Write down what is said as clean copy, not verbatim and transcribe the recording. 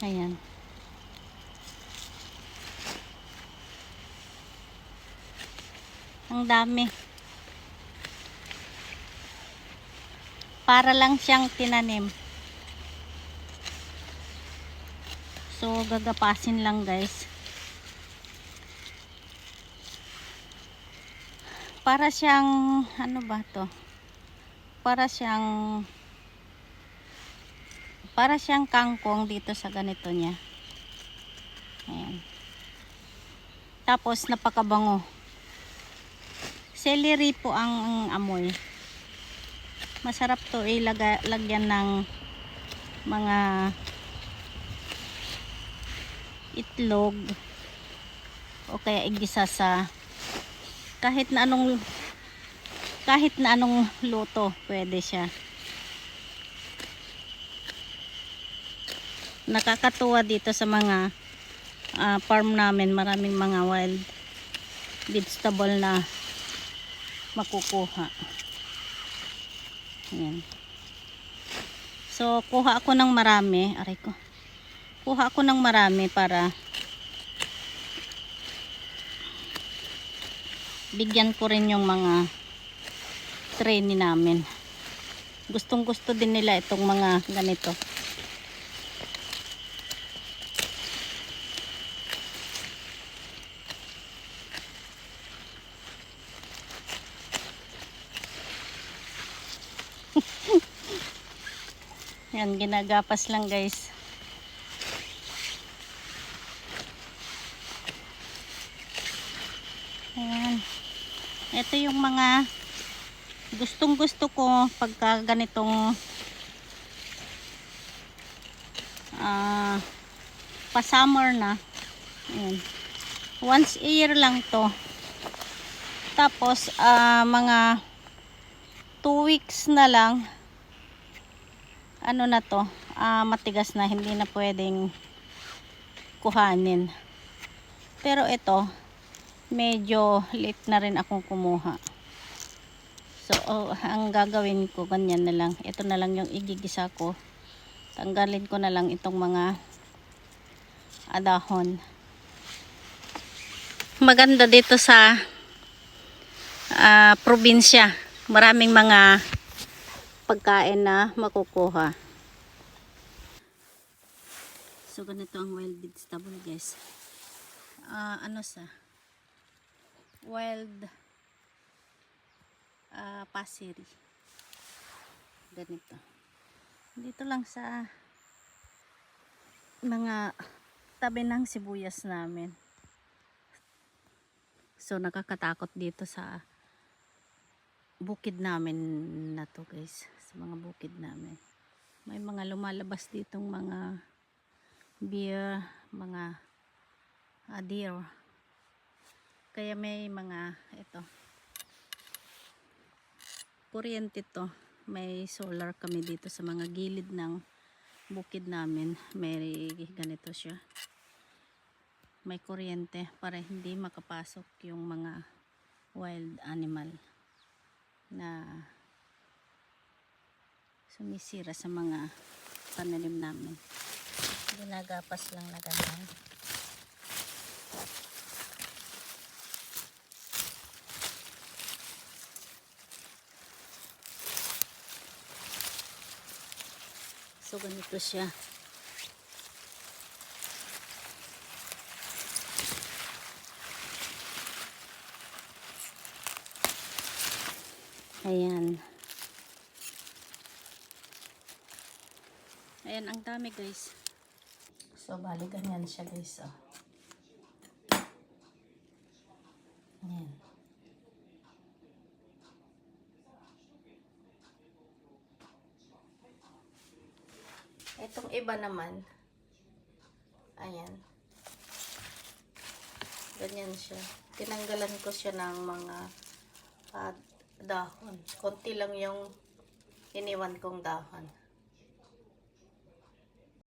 Ayan. Ang dami. Para lang siyang tinanim. So, gagapasin lang guys. Para siyang, ano ba to? Para siyang kangkong dito sa ganito niya. Ayan. Tapos, napakabango. Celery po ang amoy. Masarap to lagyan ng mga itlog o kaya igisa sa kahit na anong luto pwede siya. Nakakatuwa dito sa mga farm namin, maraming mga wild vegetable na makukuha. Ayan. So kuha ako ng marami, kuha ako ng marami para bigyan ko rin yung mga trainee namin. Gustong gusto din nila itong mga ganito. Yan, ginagapas lang guys. Ayan. Ito yung mga gustong gusto ko pagka ganitong pa-summer na. Ayan. Once a year lang to. Tapos mga 2 weeks na lang ano na to, matigas na, hindi na pwedeng kuhanin. Pero ito medyo late na rin akong kumuha. So ang gagawin ko ganyan na lang, ito na lang yung igigisa ko. Tanggalin ko na lang itong mga dahon. Maganda dito sa probinsya, maraming mga pagkain na makukuha. So ganito ang wild vegetable guys. Ano sa wild pasiri. Ganito. Dito lang sa mga tabi ng sibuyas namin. So nakakatakot dito sa bukid namin na to guys. Sa mga bukid namin. May mga lumalabas ditong mga bear, mga deer. Kaya may mga ito. Kuryente to. May solar kami dito sa mga gilid ng bukid namin. May ganito siya. May kuryente para hindi makapasok yung mga wild animal na sumisira sa mga pananim namin. Ginagapas lang na ganyan. So ganito siya. Ayan. Ayan, ang dami guys. So bali ganyan siya guys. Oh. Ayan. Itong iba naman, ayan, ganyan siya. Tinanggalan ko siya ng mga dahon. Konti lang yung iniwan kong dahon.